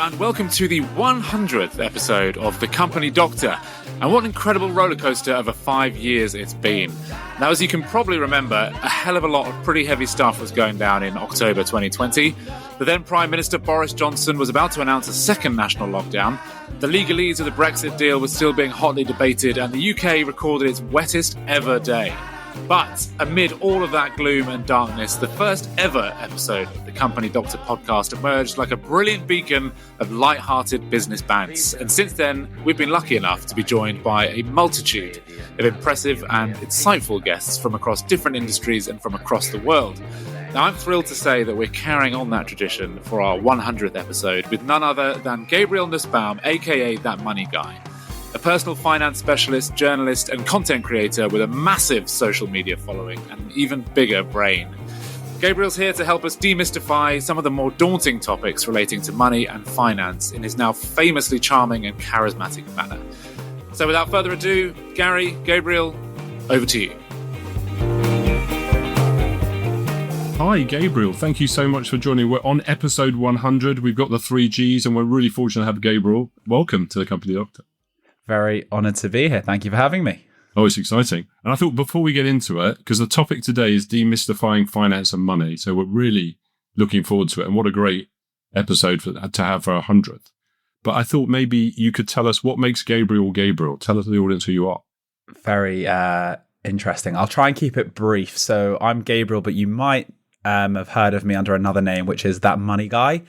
and welcome to the 100th episode of The Company Doctor. And what an incredible rollercoaster of a 5 years it's been. Now, as you can probably remember, a hell of a lot of pretty heavy stuff was going down in October 2020. The then Prime Minister Boris Johnson was about to announce a second national lockdown. The legalese of the Brexit deal was still being hotly debated, and the UK recorded its wettest ever day. But amid all of that gloom and darkness, the first ever episode of the Company Doctor podcast emerged like a brilliant beacon of light-hearted business bounce. And since then, we've been lucky enough to be joined by a multitude of impressive and insightful guests from across different industries and from across the world. Now, I'm thrilled to say that we're carrying on that tradition for our 100th episode with none other than Gabriel Nussbaum, aka That Money Guy. A personal finance specialist, journalist, and content creator with a massive social media following and an even bigger brain. Gabriel's here to help us demystify some of the more daunting topics relating to money and finance in his now famously charming and charismatic manner. So without further ado, Gabriel, over to you. Hi, Gabriel. Thank you so much for joining. We're on episode 100. We've got the 3Gs, and we're really fortunate to have Gabriel. Welcome to the Company Doctor. Very honoured to be here. Thank you for having me. Oh, it's exciting. And I thought before we get into it, because the topic today is demystifying finance and money, so we're really looking forward to it. And what a great episode to have for our 100th. But I thought maybe you could tell us what makes Gabriel Gabriel. Tell us the audience who you are. Very interesting. I'll try and keep it brief. So I'm Gabriel, but you might have heard of me under another name, which is That Money Guy,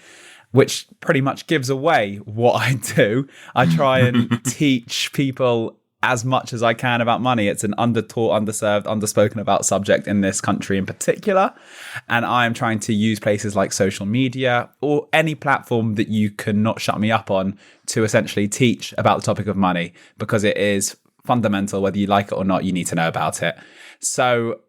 which pretty much gives away what I do. I try and teach people as much as I can about money. It's an undertaught, underserved, underspoken about subject in this country in particular. And I am trying to use places like social media or any platform that you cannot shut me up on to essentially teach about the topic of money, because it is fundamental. Whether you like it or not, you need to know about it. So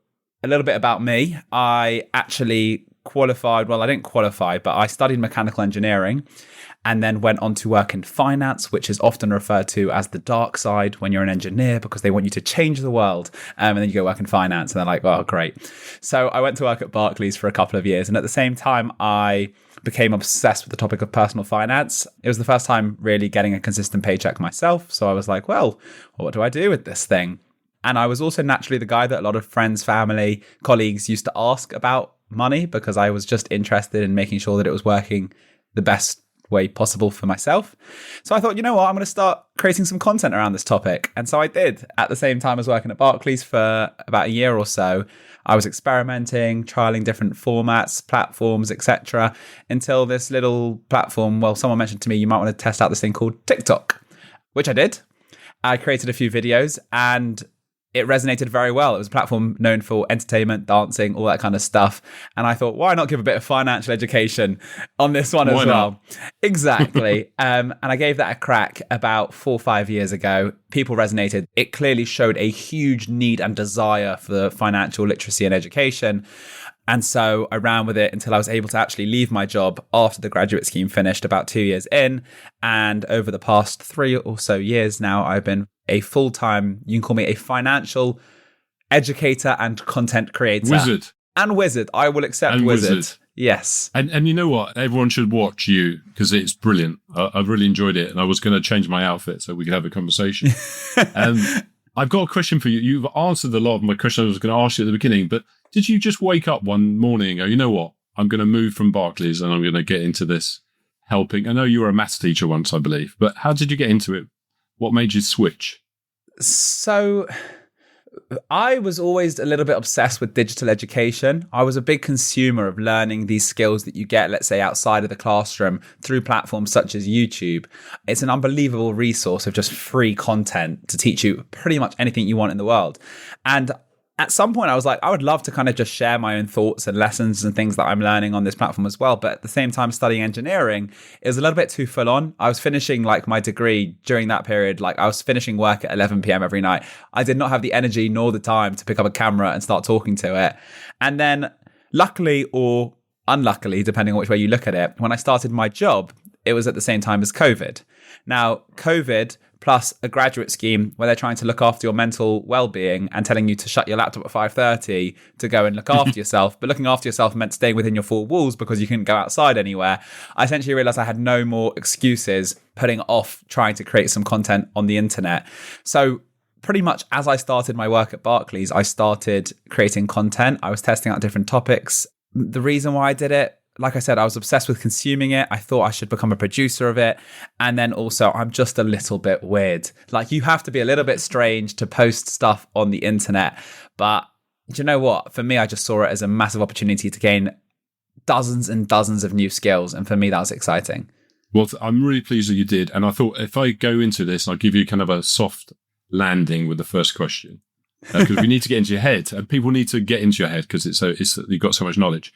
a little bit about me. I actually qualified. Well, I didn't qualify, but I studied mechanical engineering and then went on to work in finance, which is often referred to as the dark side when you're an engineer, because they want you to change the world. And then you go work in finance and they're like, oh, great. So I went to work at Barclays for a couple of years. And at the same time, I became obsessed with the topic of personal finance. It was the first time really getting a consistent paycheck myself. So I was like, well, what do I do with this thing? And I was also naturally the guy that a lot of friends, family, colleagues used to ask about money, because I was just interested in making sure that it was working the best way possible for myself. So I thought, you know what, I'm going to start creating some content around this topic. And so I did. At the same time as working at Barclays for about a year or so, I was experimenting, trialing different formats, platforms, etc., until this little platform, well, someone mentioned to me, you might want to test out this thing called TikTok, which I did. I created a few videos and it resonated very well. It was a platform known for entertainment, dancing, all that kind of stuff. And I thought, why not give a bit of financial education on this one as well? Exactly. And I gave that a crack about 4 or 5 years ago. People resonated. It clearly showed a huge need and desire for financial literacy and education. And so I ran with it until I was able to actually leave my job after the graduate scheme finished about 2 years in. And over the past 3 or so years now, I've been a full-time, you can call me a financial educator and content creator. Wizard. And wizard. I will accept wizard. Yes. And you know what? Everyone should watch you because it's brilliant. I've really enjoyed it. And I was going to change my outfit so we could have a conversation. I've got a question for you. You've answered a lot of my questions I was going to ask you at the beginning, but did you just wake up one morning and go, you know what? I'm going to move from Barclays and I'm going to get into this helping. I know you were a maths teacher once, I believe, but how did you get into it? What made you switch? So I was always a little bit obsessed with digital education. I was a big consumer of learning these skills that you get, let's say, outside of the classroom through platforms such as YouTube. It's an unbelievable resource of just free content to teach you pretty much anything you want in the world. And at some point I was like, I would love to kind of just share my own thoughts and lessons and things that I'm learning on this platform as well. But at the same time, studying engineering is a little bit too full on. I was finishing like my degree during that period. Like I was finishing work at 11 p.m. every night. I did not have the energy nor the time to pick up a camera and start talking to it. And then luckily or unluckily, depending on which way you look at it, when I started my job, it was at the same time as COVID. Now, COVID plus a graduate scheme where they're trying to look after your mental well-being and telling you to shut your laptop at 5:30 to go and look after yourself. But looking after yourself meant staying within your four walls because you couldn't go outside anywhere. I essentially realized I had no more excuses putting off trying to create some content on the internet. So pretty much as I started my work at Barclays, I started creating content. I was testing out different topics. The reason why I did it, like I said, I was obsessed with consuming it. I thought I should become a producer of it. And then also, I'm just a little bit weird. Like, you have to be a little bit strange to post stuff on the internet. But do you know what? For me, I just saw it as a massive opportunity to gain dozens and dozens of new skills. And for me, that was exciting. Well, I'm really pleased that you did. And I thought if I go into this, I'll give you kind of a soft landing with the first question. Because we need to get into your head. And people need to get into your head because you've got so much knowledge.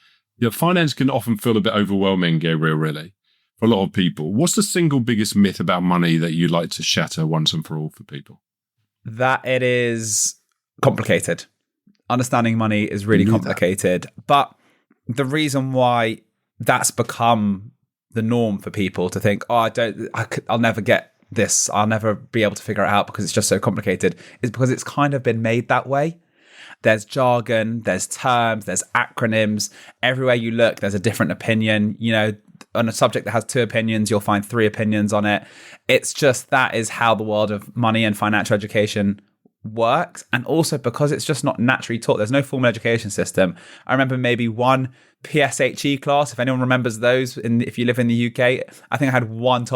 Finance can often feel a bit overwhelming, Gabriel, really, for a lot of people. What's the single biggest myth about money that you'd like to shatter once and for all for people? That it is complicated. Understanding money is really complicated. But the reason why that's become the norm for people to think, I'll never get this, I'll never be able to figure it out because it's just so complicated, is because it's kind of been made that way. There's jargon, there's terms, there's acronyms. Everywhere you look, there's a different opinion. You know, on a subject that has two opinions, you'll find three opinions on it. It's just that is how the world of money and financial education works. And also because it's just not naturally taught. There's no formal education system. I remember maybe one PSHE class, if anyone remembers those, if you live in the UK, I think I had one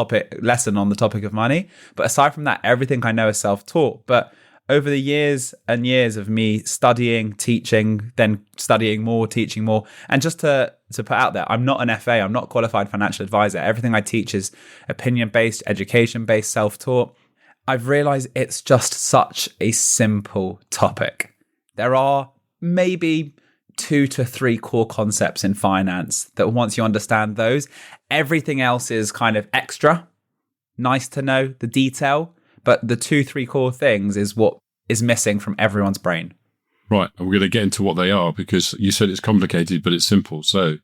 lesson on the topic of money. But aside from that, everything I know is self-taught. But over the years and years of me studying, teaching, then studying more, teaching more, and just to put out there, I'm not an FA, I'm not a qualified financial advisor. Everything I teach is opinion-based, education-based, self-taught. I've realized it's just such a simple topic. There are maybe 2 to 3 core concepts in finance that once you understand those, everything else is kind of extra, nice to know, the detail. But the 2-3 core things is what is missing from everyone's brain. Right. And we're going to get into what they are because you said it's complicated, but it's simple. So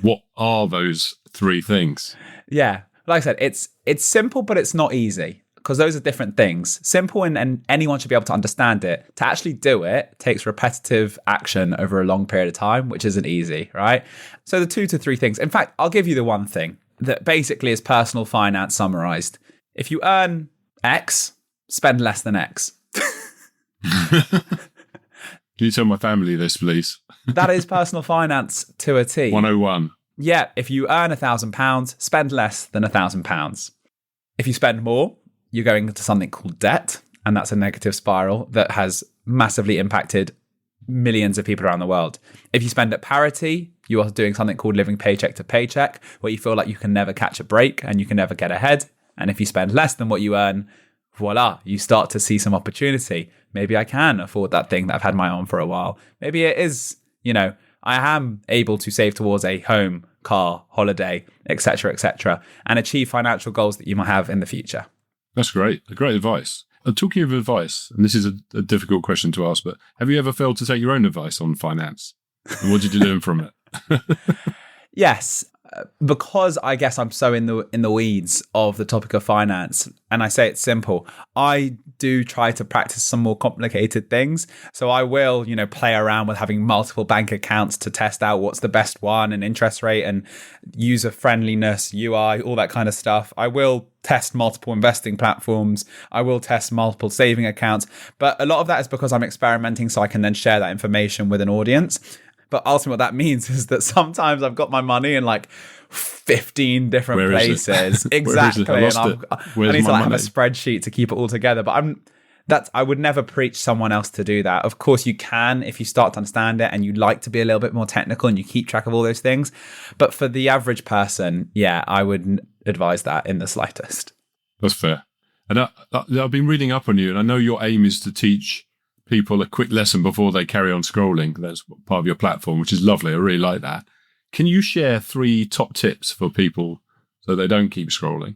what are those 3 things? Yeah. Like I said, it's simple, but it's not easy because those are different things. Simple and anyone should be able to understand it. To actually do it takes repetitive action over a long period of time, which isn't easy, right? So the 2 to 3 things. In fact, I'll give you the one thing that basically is personal finance summarized. If you earn X, spend less than X. Can you tell my family this, please? That is personal finance to a T. 101. Yeah, if you earn £1,000, spend less than £1,000. If you spend more, you're going into something called debt, and that's a negative spiral that has massively impacted millions of people around the world. If you spend at parity, you are doing something called living paycheck to paycheck, where you feel like you can never catch a break and you can never get ahead. And if you spend less than what you earn, voila, you start to see some opportunity. Maybe I can afford that thing that I've had my eye on for a while. Maybe it is, I am able to save towards a home, car, holiday, etc., and achieve financial goals that you might have in the future. That's great. Great advice. Talking of advice, and this is a difficult question to ask, but have you ever failed to take your own advice on finance? And what did you learn from it? Yes. Because I guess I'm so in the weeds of the topic of finance, and I say it's simple, I do try to practice some more complicated things. So I will, play around with having multiple bank accounts to test out what's the best one and interest rate and user friendliness, UI, all that kind of stuff. I will test multiple investing platforms. I will test multiple saving accounts. But a lot of that is because I'm experimenting so I can then share that information with an audience. But ultimately what that means is that sometimes I've got my money in like 15 different places. Exactly. I need to have a spreadsheet to keep it all together. But I would never preach someone else to do that. Of course you can if you start to understand it and you like to be a little bit more technical and you keep track of all those things. But for the average person, yeah, I wouldn't advise that in the slightest. That's fair. And I've been reading up on you, and I know your aim is to teach people a quick lesson before they carry on scrolling. That's part of your platform, which is lovely. I really like that. Can you share 3 top tips for people so they don't keep scrolling?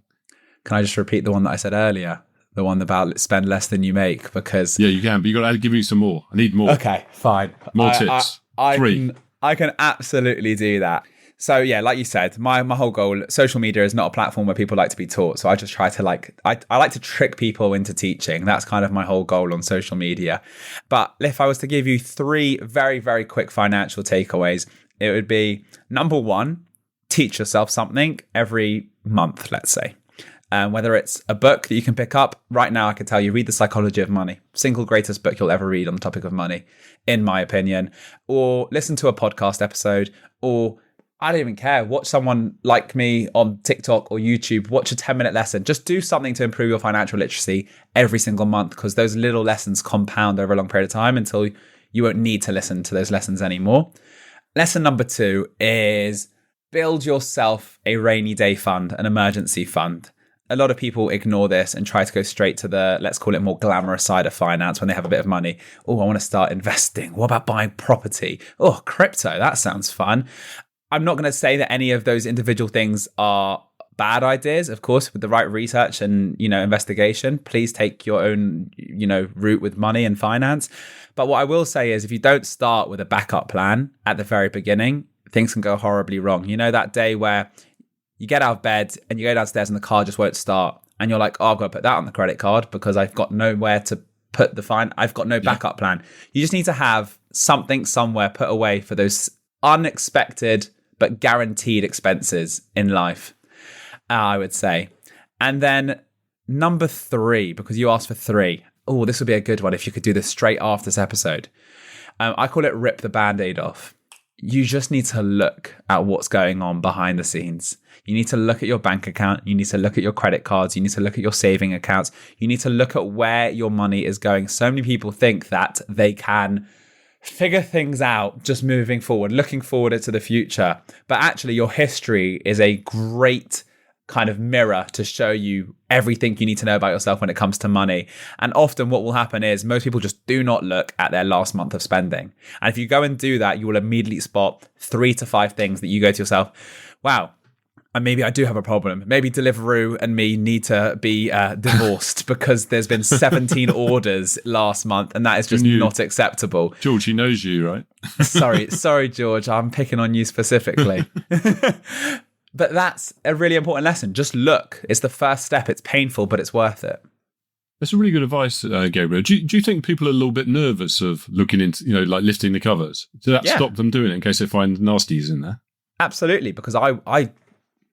Can I just repeat the one that I said earlier? The one about spend less than you make, because... Yeah, you can, but you've got to give me some more. I need more. Okay, fine. More tips. 3. I can absolutely do that. So yeah, like you said, my whole goal, social media is not a platform where people like to be taught. So I just try to I like to trick people into teaching. That's kind of my whole goal on social media. But if I was to give you 3 very, very quick financial takeaways, it would be number 1, teach yourself something every month, let's say. Whether it's a book that you can pick up right now, I can tell you, read The Psychology of Money, single greatest book you'll ever read on the topic of money, in my opinion, or listen to a podcast episode, or I don't even care. Watch someone like me on TikTok or YouTube, watch a 10-minute lesson. Just do something to improve your financial literacy every single month, because those little lessons compound over a long period of time until you won't need to listen to those lessons anymore. Lesson number 2 is build yourself a rainy day fund, an emergency fund. A lot of people ignore this and try to go straight to the, let's call it more glamorous side of finance when they have a bit of money. Oh, I want to start investing. What about buying property? Oh, crypto. That sounds fun. I'm not going to say that any of those individual things are bad ideas. Of course, with the right research and, investigation, please take your own, route with money and finance. But what I will say is if you don't start with a backup plan at the very beginning, things can go horribly wrong. You know, that day where you get out of bed and you go downstairs and the car just won't start. And you're like, oh, I've got to put that on the credit card because I've got nowhere to put I've got no backup plan. You just need to have something somewhere put away for those unexpected but guaranteed expenses in life, I would say. And then number 3, because you asked for 3. Oh, this would be a good one if you could do this straight after this episode. I call it rip the Band-Aid off. You just need to look at what's going on behind the scenes. You need to look at your bank account. You need to look at your credit cards. You need to look at your saving accounts. You need to look at where your money is going. So many people think that they can figure things out just moving forward, looking forward into the future. But actually, your history is a great kind of mirror to show you everything you need to know about yourself when it comes to money. And often what will happen is most people just do not look at their last month of spending. And if you go and do that, you will immediately spot 3 to 5 things that you go to yourself, wow, and maybe I do have a problem. Maybe Deliveroo and me need to be divorced because there's been 17 orders last month and that is just not acceptable. George, he knows you, right? Sorry, George. I'm picking on you specifically. But that's a really important lesson. Just look. It's the first step. It's painful, but it's worth it. That's a really good advice, Gabriel. Do you think people are a little bit nervous of looking into, like lifting the covers? Does that stop them doing it in case they find nasties in there? Absolutely, because I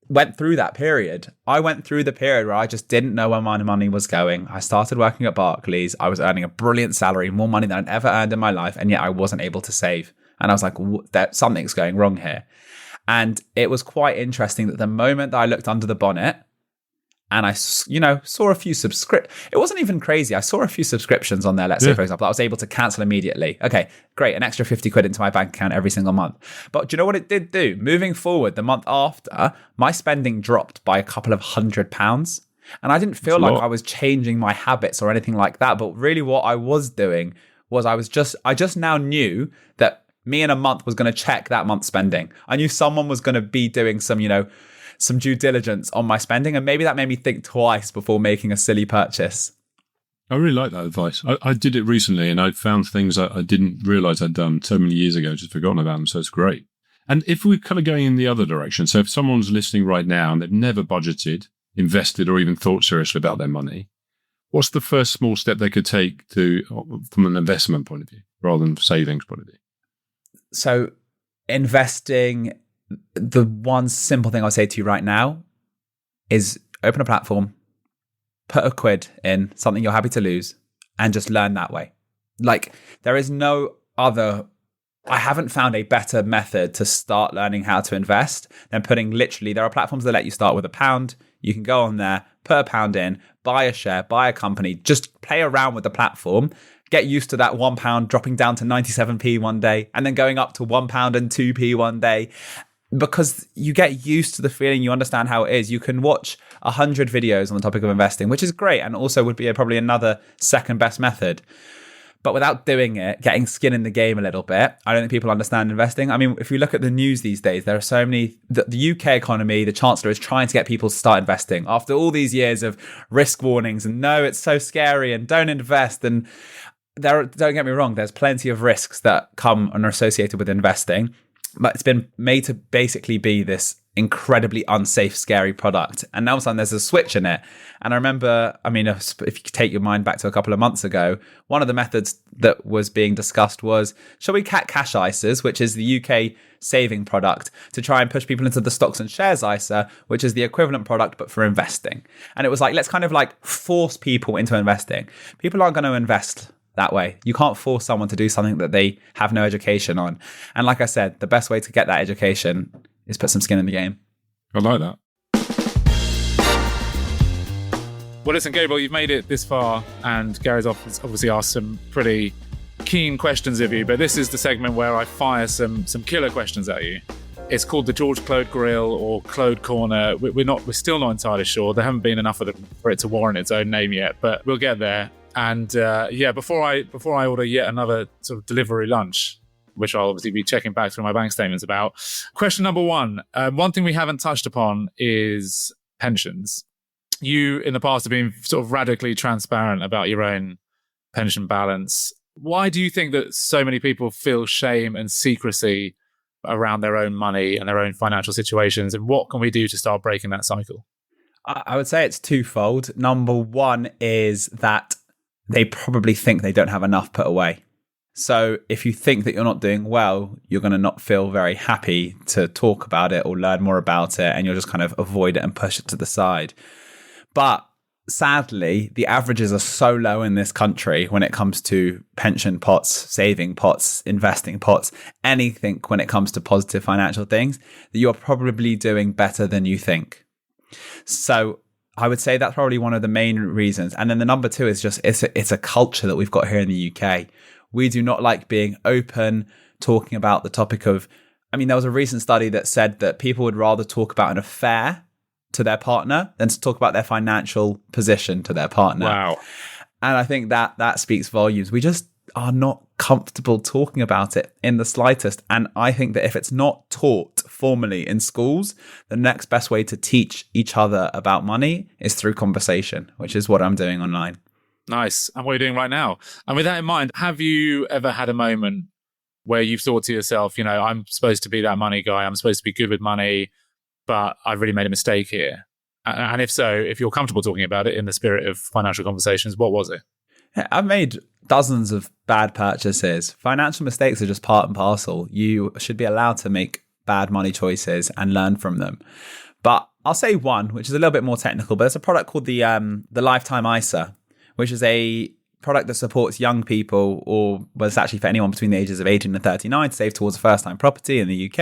went through that period. I went through the period where I just didn't know where my money was going. I started working at Barclays. I was earning a brilliant salary, more money than I'd ever earned in my life, and yet I wasn't able to save. And I was like, something's going wrong here. And it was quite interesting that the moment that I looked under the bonnet and I, saw a few it wasn't even crazy. I saw a few subscriptions on there. Let's say, for example, I was able to cancel immediately. Okay, great. An extra 50 quid into my bank account every single month. But do you know what it did do? Moving forward, the month after, my spending dropped by a couple of £100. And I didn't feel like I was changing my habits or anything like that. But really what I was doing was I just now knew that me in a month was going to check that month's spending. I knew someone was going to be doing some due diligence on my spending. And maybe that made me think twice before making a silly purchase. I really like that advice. I did it recently and I found things I didn't realize I'd done so many years ago, just forgotten about them. So it's great. And if we're kind of going in the other direction, so if someone's listening right now and they've never budgeted, invested, or even thought seriously about their money, what's the first small step they could take from an investment point of view rather than savings point of view? So investing, the one simple thing I'll say to you right now is open a platform, put a quid in, something you're happy to lose, and just learn that way. Like, there is no other, I haven't found a better method to start learning how to invest than putting there are platforms that let you start with £1. You can go on there, put £1 in, buy a share, buy a company, just play around with the platform. Get used to that £1 dropping down to 97p one day and then going up to £1 and 2p one day, because you get used to the feeling, you understand how it is. You can watch 100 videos on the topic of investing, which is great and also would be probably another second best method. But without doing it, getting skin in the game a little bit, I don't think people understand investing. I mean, if you look at the news these days, there are so many, the UK economy, the Chancellor is trying to get people to start investing after all these years of risk warnings and no, it's so scary and don't invest. And don't get me wrong, there's plenty of risks that come and are associated with investing. but it's been made to basically be this incredibly unsafe, scary product. And now all of a sudden there's a switch in it. And I remember, I mean, if you take your mind back to a couple of months ago, one of the methods that was being discussed was, shall we cat cash ISAs, which is the UK saving product, to try and push people into the stocks and shares ISA, which is the equivalent product, but for investing. And it was like, let's kind of like force people into investing. People aren't going to invest that way. You can't force someone to do something that they have no education on. And like I said, the best way to get that education is put some skin in the game. I like that. Well, listen, Gabriel, you've made it this far, and Gary's obviously asked some pretty keen questions of you, but this is the segment where I fire some killer questions at you. It's called the George Claude Grill or Claude Corner. We're still not entirely sure. There haven't been enough of them for it to warrant its own name yet, but we'll get there. And before I order yet another sort of delivery lunch, which I'll obviously be checking back through my bank statements about. Question number one. One thing we haven't touched upon is pensions. You, in the past, have been sort of radically transparent about your own pension balance. Why do you think that so many people feel shame and secrecy around their own money and their own financial situations? And what can we do to start breaking that cycle? I would say it's twofold. Number one is that they probably think they don't have enough put away. So if you think that you're not doing well, you're going to not feel very happy to talk about it or learn more about it, and you'll just kind of avoid it and push it to the side. But sadly, the averages are so low in this country when it comes to pension pots, saving pots, investing pots, anything when it comes to positive financial things, that you're probably doing better than you think. So I would say that's probably one of the main reasons. And then the number two is just it's a culture that we've got here in the UK. We do not like being open, talking about the topic of, I mean, there was a recent study that said that people would rather talk about an affair to their partner than to talk about their financial position to their partner. Wow. And I think that speaks volumes. We just are not comfortable talking about it in the slightest. And I think that if it's not taught formally in schools, the next best way to teach each other about money is through conversation, which is what I'm doing online. Nice. And what are you doing right now? And with that in mind, have you ever had a moment where you've thought to yourself, I'm supposed to be that money guy, I'm supposed to be good with money, but I've really made a mistake here? And if so, if you're comfortable talking about it in the spirit of financial conversations, what was it? I've made dozens of bad purchases. Financial mistakes are just part and parcel. You should be allowed to make bad money choices and learn from them. But I'll say one, which is a little bit more technical, but it's a product called the Lifetime ISA, which is a product that supports young people, or it's actually for anyone between the ages of 18 and 39 to save towards a first-time property in the UK.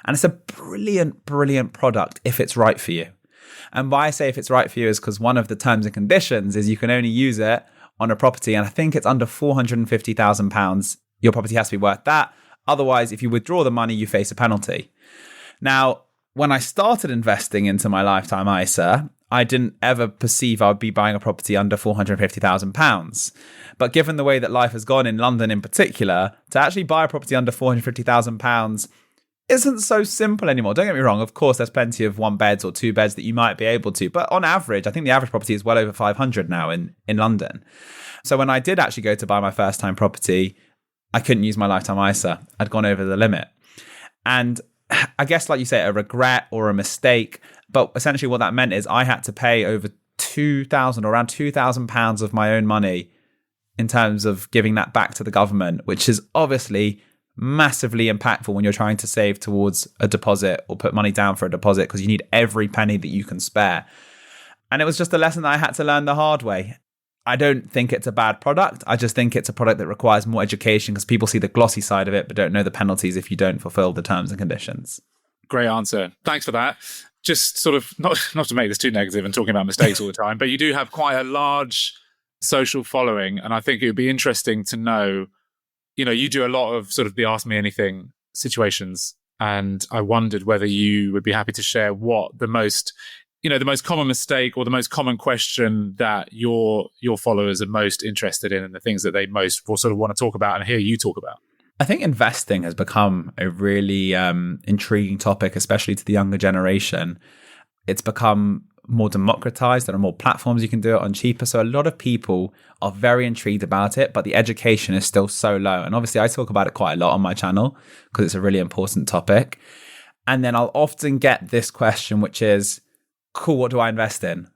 And it's a brilliant, brilliant product if it's right for you. And why I say if it's right for you is because one of the terms and conditions is you can only use it on a property, and I think it's under £450,000. Your property has to be worth that. Otherwise, if you withdraw the money, you face a penalty. Now, when I started investing into my Lifetime ISA, I didn't ever perceive I would be buying a property under £450,000. But given the way that life has gone in London in particular, to actually buy a property under £450,000 isn't so simple anymore. Don't get me wrong. Of course, there's plenty of 1 beds or 2 beds that you might be able to. But on average, I think the average property is well over 500 now in London. So when I did actually go to buy my first time property, I couldn't use my Lifetime ISA. I'd gone over the limit. And I guess, like you say, a regret or a mistake. But essentially what that meant is I had to pay over £2,000 or around £2,000 of my own money in terms of giving that back to the government, which is obviously massively impactful when you're trying to save towards a deposit or put money down for a deposit, because you need every penny that you can spare. And it was just a lesson that I had to learn the hard way. I don't think it's a bad product. I just think it's a product that requires more education, because people see the glossy side of it but don't know the penalties if you don't fulfill the terms and conditions. Great answer. Thanks for that. Just sort of, not to make this too negative and talking about mistakes all the time, but you do have quite a large social following. And I think it would be interesting to know, you do a lot of sort of the Ask Me Anything situations. And I wondered whether you would be happy to share what the most common mistake or the most common question that your followers are most interested in, and the things that they most will sort of want to talk about and hear you talk about. I think investing has become a really intriguing topic, especially to the younger generation. It's become more democratized. There are more platforms you can do it on cheaper. So a lot of people are very intrigued about it, but the education is still so low. And obviously I talk about it quite a lot on my channel because it's a really important topic. And then I'll often get this question, which is, cool, what do I invest in?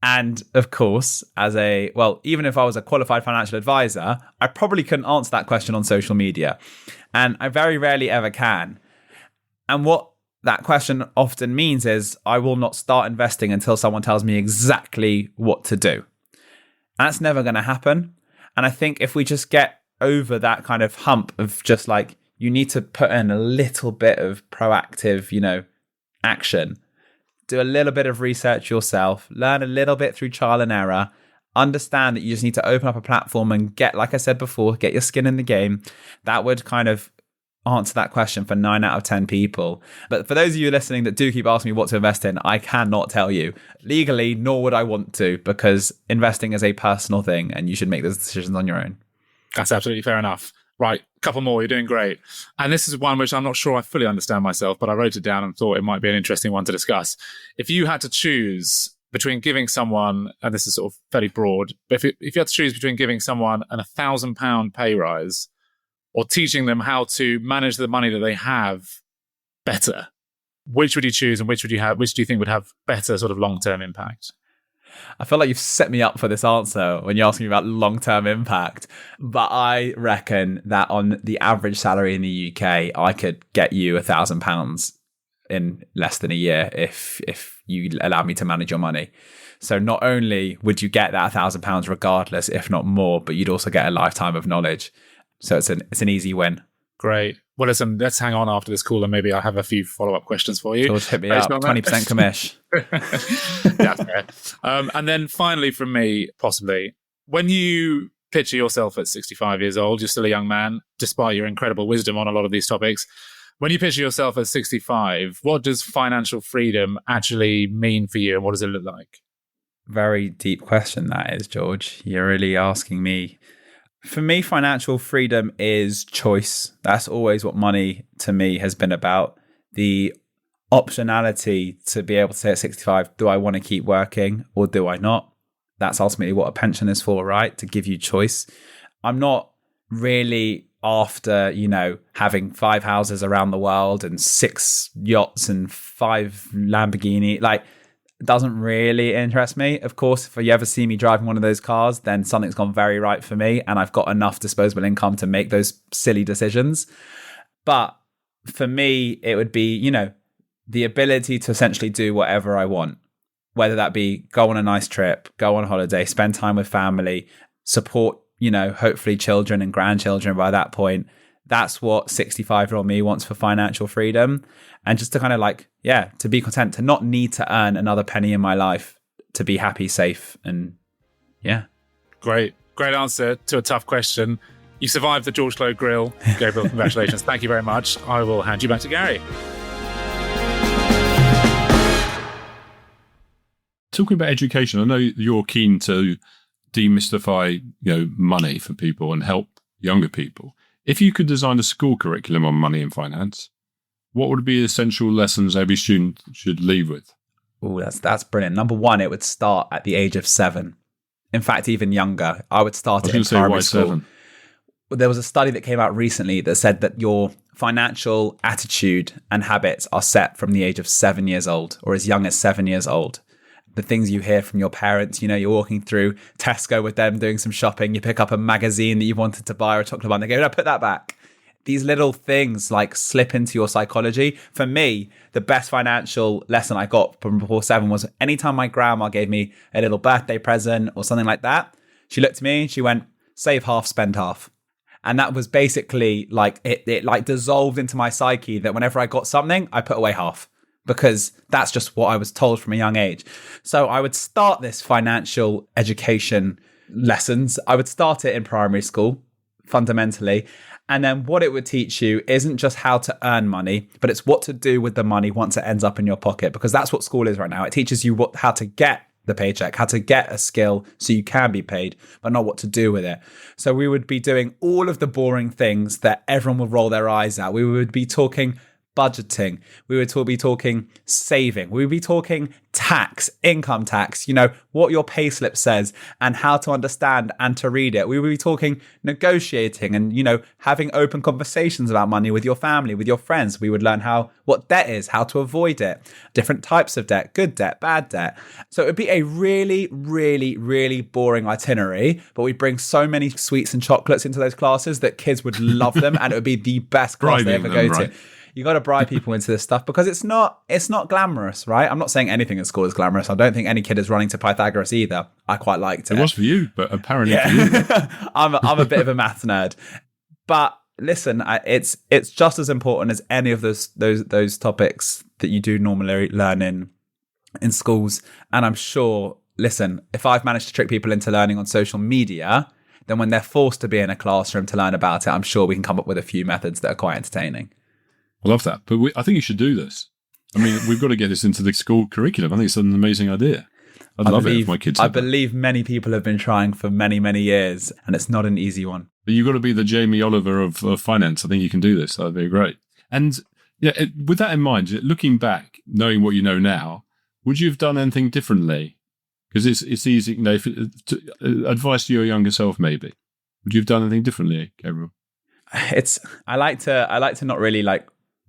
And of course, even if I was a qualified financial advisor, I probably couldn't answer that question on social media. And I very rarely ever can. And what that question often means is I will not start investing until someone tells me exactly what to do. And that's never going to happen. And I think if we just get over that kind of hump of just like, you need to put in a little bit of proactive, action, do a little bit of research yourself, learn a little bit through trial and error, understand that you just need to open up a platform and get, like I said before, get your skin in the game. That would kind of answer that question for 9 out of 10 people. But for those of you listening that do keep asking me what to invest in, I cannot tell you legally, nor would I want to, because investing is a personal thing and you should make those decisions on your own. That's absolutely fair enough. Right, a couple more. You're doing great. And this is one which I'm not sure I fully understand myself, but I wrote it down and thought it might be an interesting one to discuss. If you had to choose between giving someone, and this is sort of fairly broad, but if you had to choose between giving someone an £1,000 pay rise or teaching them how to manage the money that they have better, which would you choose and which do you think would have better sort of long-term impact? I feel like you've set me up for this answer when you're asking me about long-term impact. But I reckon that on the average salary in the UK, I could get you £1,000 in less than a year if you allow me to manage your money. So not only would you get that £1,000 regardless, if not more, but you'd also get a lifetime of knowledge. So it's an easy win. Great. Well, listen, let's hang on after this call and maybe I'll have a few follow-up questions for you. George, hit me up, 20% commish. That's fair. And then finally from me, possibly, when you picture yourself at 65 years old, you're still a young man, despite your incredible wisdom on a lot of these topics. When you picture yourself at 65, what does financial freedom actually mean for you and what does it look like? Very deep question that is, George. You're really asking me. For me, financial freedom is choice. That's always what money to me has been about. The optionality to be able to say at 65, do I want to keep working or do I not? That's ultimately what a pension is for, right? To give you choice. I'm not really after, having 5 houses around the world and 6 yachts and 5 Lamborghini. It doesn't really interest me. Of course, if you ever see me driving one of those cars, then something's gone very right for me and I've got enough disposable income to make those silly decisions. But for me, it would be, the ability to essentially do whatever I want, whether that be go on a nice trip, go on holiday, spend time with family, support, hopefully children and grandchildren by that point. That's what 65-year-old me wants for financial freedom. And just to kind of to be content, to not need to earn another penny in my life, to be happy, safe, and yeah. Great answer to a tough question. You survived the George Lowe grill. Gabriel, congratulations. Thank you very much. I will hand you back to Gary. Talking about education, I know you're keen to demystify, money for people and help younger people. If you could design a school curriculum on money and finance, what would be the essential lessons every student should leave with? Oh, that's brilliant. Number one, it would start at the age of 7. In fact, even younger. I would start it in primary school. 7? There was a study that came out recently that said that your financial attitude and habits are set from the age of 7 years old, or as young as 7 years old. The things you hear from your parents, you're walking through Tesco with them doing some shopping, you pick up a magazine that you wanted to buy or a chocolate bar, and they go, no, put that back. These little things slip into your psychology. For me, the best financial lesson I got from before 7 was anytime my grandma gave me a little birthday present or something like that, she looked at me and she went, save half, spend half. And that was basically it dissolved into my psyche that whenever I got something, I put away half. Because that's just what I was told from a young age. So I would start this financial education lessons. I would start it in primary school, fundamentally. And then what it would teach you isn't just how to earn money, but it's what to do with the money once it ends up in your pocket. Because that's what school is right now. It teaches you how to get the paycheck, how to get a skill so you can be paid, but not what to do with it. So we would be doing all of the boring things that everyone would roll their eyes at. We would be talking budgeting. We would be talking saving. We would be talking tax, income tax, what your payslip says and how to understand and to read it. We would be talking negotiating and, having open conversations about money with your family, with your friends. We would learn what debt is, how to avoid it, different types of debt, good debt, bad debt. So it would be a really, really, really boring itinerary, but we bring so many sweets and chocolates into those classes that kids would love them and it would be the best class they ever go to. You got to bribe people into this stuff because it's not glamorous, right? I'm not saying anything at school is glamorous. I don't think any kid is running to Pythagoras either. I quite liked it. It was for you, but apparently for you. I'm a bit of a maths nerd. But listen, it's just as important as any of those topics that you do normally learn in schools. And I'm sure, listen, if I've managed to trick people into learning on social media, then when they're forced to be in a classroom to learn about it, I'm sure we can come up with a few methods that are quite entertaining. I love that. But I think you should do this. I mean, we've got to get this into the school curriculum. I think it's an amazing idea. I'd love it if my kids I believe many people have been trying for many, many years, and it's not an easy one. But you've got to be the Jamie Oliver of finance. I think you can do this. That'd be great. And with that in mind, looking back, knowing what you know now, would you have done anything differently? Because it's easy, advice to your younger self, maybe. Would you have done anything differently, Gabriel? I like to not really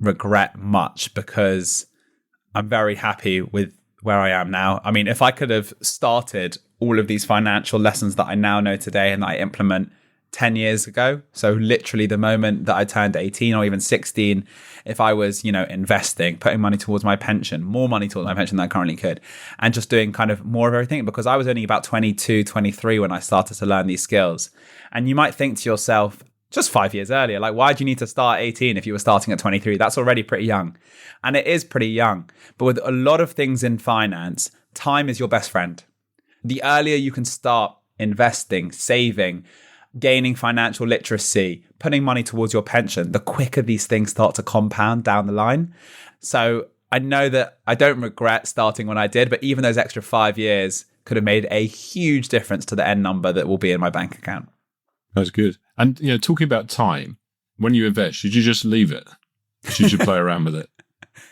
regret much because I'm very happy with where I am now. I mean, if I could have started all of these financial lessons that I now know today and that I implement 10 years ago, so literally the moment that I turned 18 or even 16, if I was, investing, putting money towards my pension, more money towards my pension than I currently could, and just doing kind of more of everything, because I was only about 22, 23 when I started to learn these skills. And you might think to yourself, just 5 years earlier, why do you need to start at 18 if you were starting at 23? That's already pretty young. And it is pretty young. But with a lot of things in finance, time is your best friend. The earlier you can start investing, saving, gaining financial literacy, putting money towards your pension, the quicker these things start to compound down the line. So I know that I don't regret starting when I did, but even those extra 5 years could have made a huge difference to the end number that will be in my bank account. That's good. And, talking about time, when you invest, should you just leave it? Should you play around with it?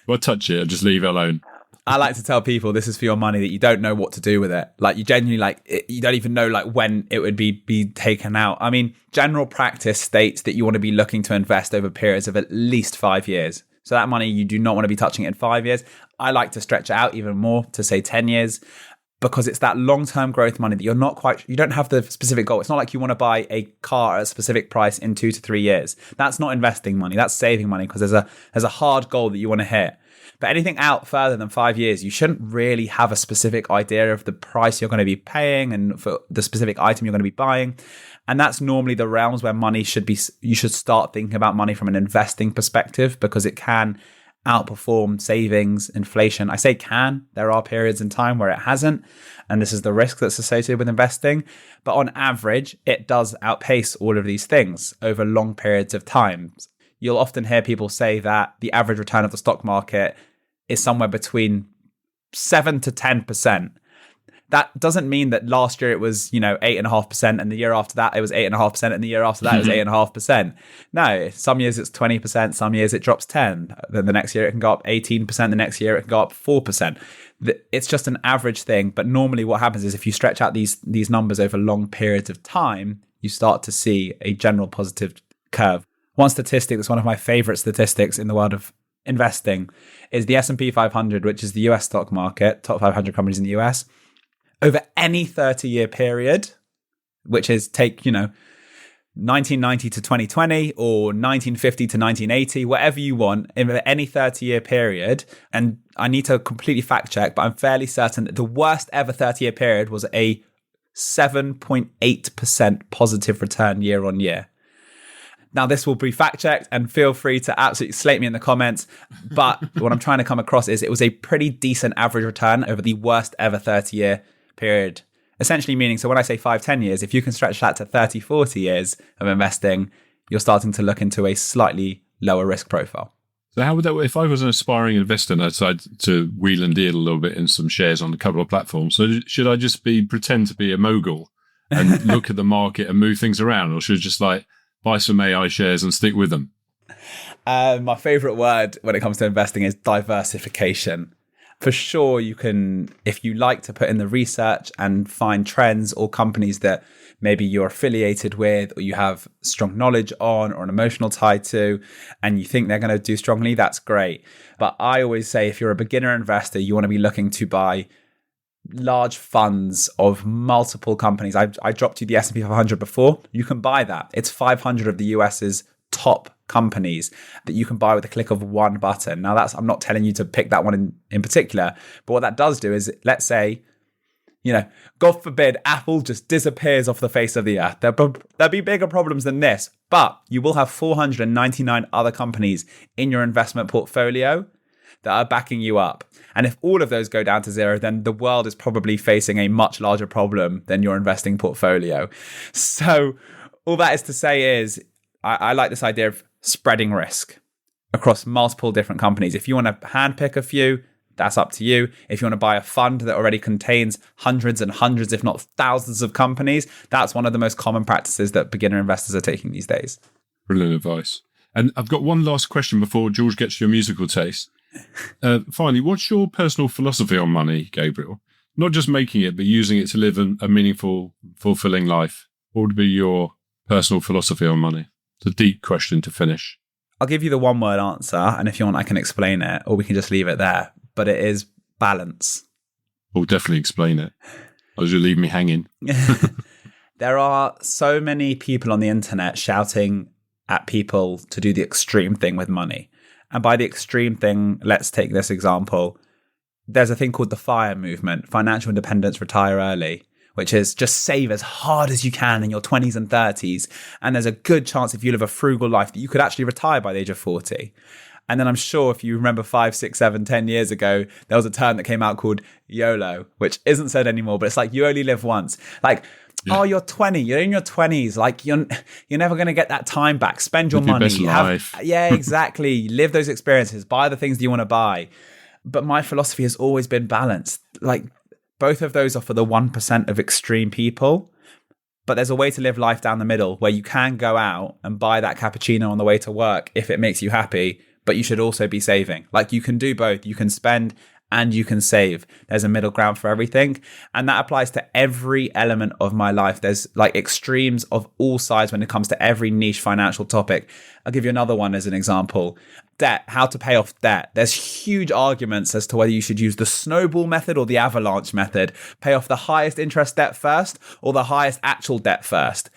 Well, touch it or just leave it alone? I like to tell people this is for your money, that you don't know what to do with it. You genuinely you don't even know when it would be taken out. I mean, general practice states that you want to be looking to invest over periods of at least 5 years. So that money, you do not want to be touching it in 5 years. I like to stretch it out even more to say 10 years. Because it's that long-term growth money that you don't have the specific goal. It's not like you want to buy a car at a specific price in 2 to 3 years. That's not investing money. That's saving money because there's a hard goal that you want to hit. But anything out further than 5 years, you shouldn't really have a specific idea of the price you're going to be paying and for the specific item you're going to be buying. And that's normally the realms where you should start thinking about money from an investing perspective, because it can outperform savings, inflation. I say can, there are periods in time where it hasn't, and this is the risk that's associated with investing. But on average, it does outpace all of these things over long periods of time. You'll often hear people say that the average return of the stock market is somewhere between 7 to 10%. That doesn't mean that last year it was, 8.5%, and the year after that it was 8.5%, and the year after that it was 8.5%. No, some years it's 20%, some years it drops 10. Then the next year it can go up 18%, the next year it can go up 4%. It's just an average thing. But normally what happens is if you stretch out these numbers over long periods of time, you start to see a general positive curve. One statistic that's one of my favorite statistics in the world of investing is the S&P 500, which is the US stock market, top 500 companies in the US. Over any 30-year period, which is take, 1990 to 2020 or 1950 to 1980, whatever you want, in any 30-year period, and I need to completely fact check, but I'm fairly certain that the worst ever 30-year period was a 7.8% positive return year on year. Now, this will be fact checked, and feel free to absolutely slate me in the comments. But what I'm trying to come across is it was a pretty decent average return over the worst ever 30-year period. Essentially meaning, so when I say 5-10 years, if you can stretch that to 30-40 years of investing, you're starting to look into a slightly lower risk profile. So how would that work? If I was an aspiring investor and I decided to wheel and deal a little bit in some shares on a couple of platforms, so should I just pretend to be a mogul and look at the market and move things around, or should I just buy some AI shares and stick with them? My favorite word when it comes to investing is diversification. For sure, you can, if you like to put in the research and find trends or companies that maybe you're affiliated with or you have strong knowledge on or an emotional tie to, and you think they're going to do strongly, that's great. But I always say if you're a beginner investor, you want to be looking to buy large funds of multiple companies. I dropped you the S&P 500 before. You can buy that. It's 500 of the US's top companies that you can buy with a click of one button. Now I'm not telling you to pick that one in particular, but what that does do is, let's say, God forbid, Apple just disappears off the face of the earth. There'll be bigger problems than this, but you will have 499 other companies in your investment portfolio that are backing you up. And if all of those go down to zero, then the world is probably facing a much larger problem than your investing portfolio. So all that is to say is, I like this idea of spreading risk across multiple different companies. If you want to handpick a few, that's up to you. If you want to buy a fund that already contains hundreds and hundreds, if not thousands of companies, that's one of the most common practices that beginner investors are taking these days. Brilliant advice. And I've got one last question before George gets your musical taste. Finally, what's your personal philosophy on money, Gabriel? Not just making it, but using it to live a meaningful, fulfilling life. What would be your personal philosophy on money? It's a deep question to finish. I'll give you the one-word answer, and if you want, I can explain it, or we can just leave it there. But it is balance. We'll definitely explain it. Otherwise you'll leave me hanging. There are so many people on the internet shouting at people to do the extreme thing with money. And by the extreme thing, let's take this example. There's a thing called the FIRE movement, Financial Independence, Retire Early, which is just save as hard as you can in your 20s and 30s. And there's a good chance if you live a frugal life that you could actually retire by the age of 40. And then I'm sure if you remember 5, 6, 7, 10 years ago, there was a term that came out called YOLO, which isn't said anymore, but it's like you only live once. Like, oh, you're 20, you're in your 20s. Like you're never going to get that time back. Spend your money. Yeah, exactly. Live those experiences. Buy the things that you want to buy. But my philosophy has always been balanced. Like both of those are for the 1% of extreme people. But there's a way to live life down the middle where you can go out and buy that cappuccino on the way to work if it makes you happy. But you should also be saving. Like you can do both. You can spend and you can save. There's a middle ground for everything. And that applies to every element of my life. There's like extremes of all sides when it comes to every niche financial topic. I'll give you another one as an example. Debt, how to pay off debt. There's huge arguments as to whether you should use the snowball method or the avalanche method. Pay off the highest interest debt first or the highest actual debt first.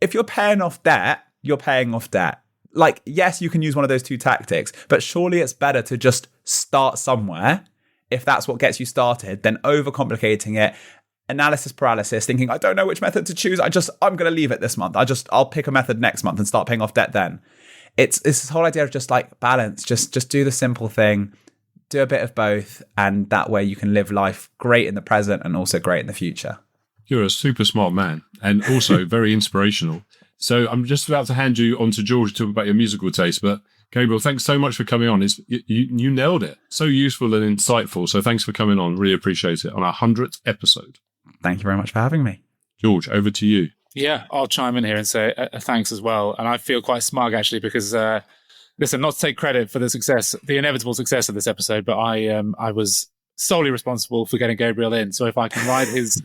If you're paying off debt, you're paying off debt. Like, yes, you can use one of those two tactics, but surely it's better to just start somewhere if that's what gets you started than overcomplicating it. Analysis paralysis, thinking, I don't know which method to choose. I'm going to leave it this month. I'll pick a method next month and start paying off debt then. It's this whole idea of just like balance, just do the simple thing, do a bit of both. And that way you can live life great in the present and also great in the future. You're a super smart man and also very inspirational. So I'm just about to hand you on to George to talk about your musical taste. But Gabriel, thanks so much for coming on. You nailed it. So useful and insightful. So thanks for coming on. Really appreciate it on our 100th episode. Thank you very much for having me. George, over to you. Yeah, I'll chime in here and say thanks as well. And I feel quite smug actually because, listen, not to take credit for the inevitable success of this episode, but I was solely responsible for getting Gabriel in. So if I can ride his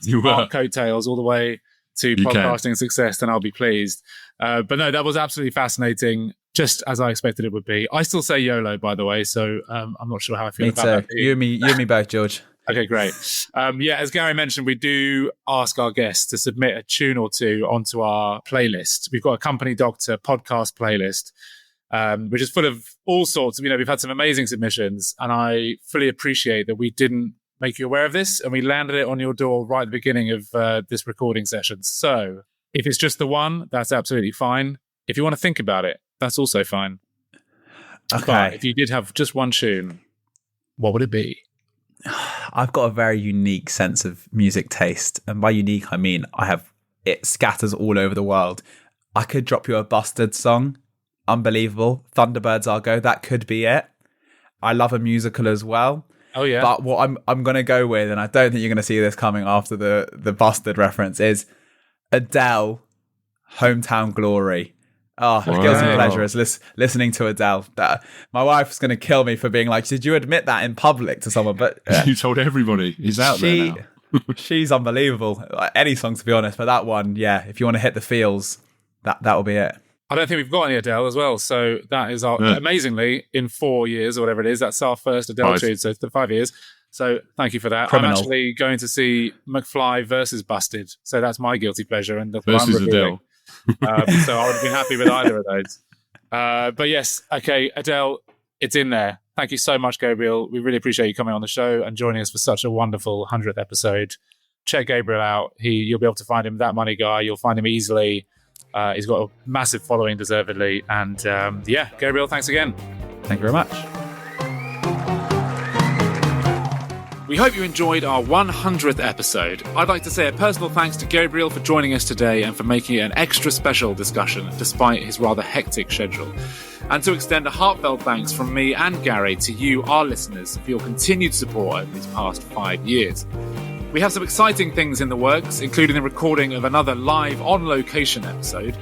coattails all the way to podcasting success, then I'll be pleased. But no, that was absolutely fascinating, just as I expected it would be. I still say YOLO, by the way, so I'm not sure how I feel about that. You and me both, George. Okay, great. As Gary mentioned, we do ask our guests to submit a tune or two onto our playlist. We've got a Company Doctor podcast playlist, which is full of all sorts of, we've had some amazing submissions, and I fully appreciate that we didn't make you aware of this, and we landed it on your door right at the beginning of this recording session. So if it's just the one, that's absolutely fine. If you want to think about it, that's also fine. Okay. But if you did have just one tune, what would it be? I've got a very unique sense of music taste. And by unique, I mean it scatters all over the world. I could drop you a Busted song. Unbelievable. Thunderbirds I'll Go. That could be it. I love a musical as well. Oh, yeah. But what I'm going to go with, and I don't think you're going to see this coming after the Busted reference, is Adele, Hometown Glory. Oh, Wow. guilty pleasure is listening to Adele. My wife's going to kill me for being like, did you admit that in public to someone? But You told everybody. He's out there now. She's unbelievable. Like, any song, to be honest. But that one, yeah, if you want to hit the feels, that will be it. I don't think we've got any Adele as well. So that is amazingly, in 4 years or whatever it is, that's our first Adele tune. So 5 years. So thank you for that. Criminal. I'm actually going to see McFly versus Busted. So that's my guilty pleasure. And that's what I'm Versus revealing. Adele. So I would have been happy with either of those. But yes, okay, Adele, it's in there. Thank you so much, Gabriel. We really appreciate you coming on the show and joining us for such a wonderful 100th episode. Check Gabriel out. You'll be able to find him, That Money Guy. You'll find him easily. He's got a massive following, deservedly. And Gabriel, thanks again. Thank you very much. We hope you enjoyed our 100th episode. I'd like to say a personal thanks to Gabriel for joining us today and for making it an extra special discussion despite his rather hectic schedule. And to extend a heartfelt thanks from me and Gary to you, our listeners, for your continued support over these past 5 years. We have some exciting things in the works, including the recording of another live on-location episode,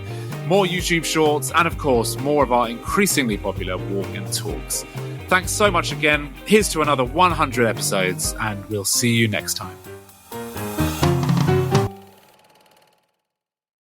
more YouTube shorts, and of course, more of our increasingly popular walk and talks. Thanks so much again. Here's to another 100 episodes, and we'll see you next time.